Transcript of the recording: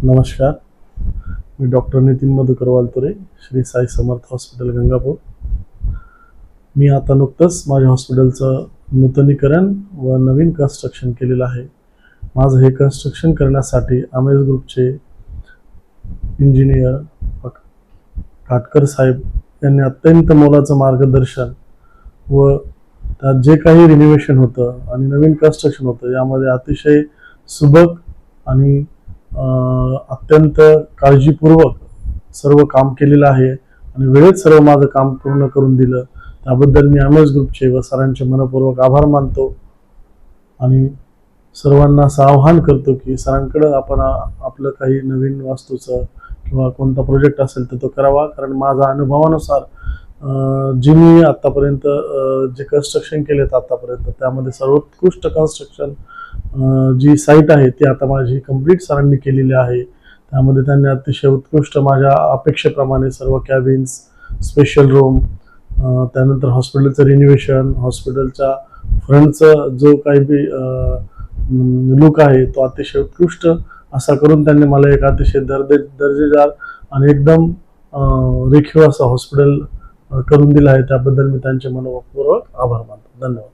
नमस्कार. मी डॉक्टर नितीन मधुकर वालतुरे, श्री साई समर्थ हॉस्पिटल गंगापूर. मी आता नुकतंच माझ्या हॉस्पिटलचं नूतनीकरण व नवीन कन्स्ट्रक्शन केलेलं आहे. माझं हे कन्स्ट्रक्शन करण्यासाठी आमेज ग्रुपचे इंजिनियर काटकर साहेब यांनी अत्यंत मोलाचं मार्गदर्शन व त्यात जे काही रिनोव्हेशन होतं आणि नवीन कन्स्ट्रक्शन होतं यामध्ये अतिशय सुबक आणि अत्यंत काळजीपूर्वक सर्व काम केलेलं आहे आणि वेळेत सर्व माझं काम पूर्ण करून दिलं. त्याबद्दल मी आमेज ग्रुपचे व सरांचे मनपूर्वक आभार मानतो आणि सर्वांना असं आवाहन करतो की सरांकडं आपण आपलं काही नवीन वास्तूचं किंवा कोणता प्रोजेक्ट असेल तर तो करावा. कारण माझ्या अनुभवानुसार जे मी आतापर्यंत जे कन्स्ट्रक्शन केलेत आतापर्यंत त्यामध्ये सर्वोत्कृष्ट कन्स्ट्रक्शन जी साईट आहे ती आता माझी कंप्लीट सरांनी केलेली आहे. त्यामध्ये त्यांनी अतिशय उत्कृष्ट माझ्या अपेक्षेप्रमाणे सर्व कॅबिन्स, स्पेशल रूम, त्यानंतर हॉस्पिटलचं रिनोव्हेशन, हॉस्पिटलच्या फ्रंटचा जो काही बी लुक आहे तो अतिशय उत्कृष्ट असा करून त्यांनी मला एक अतिशय दर्जेदार आणि एकदम रेखीव असं हॉस्पिटल करून दिलं आहे. त्याबद्दल मी त्यांचे मनपूर्वक आभार मानतो. धन्यवाद.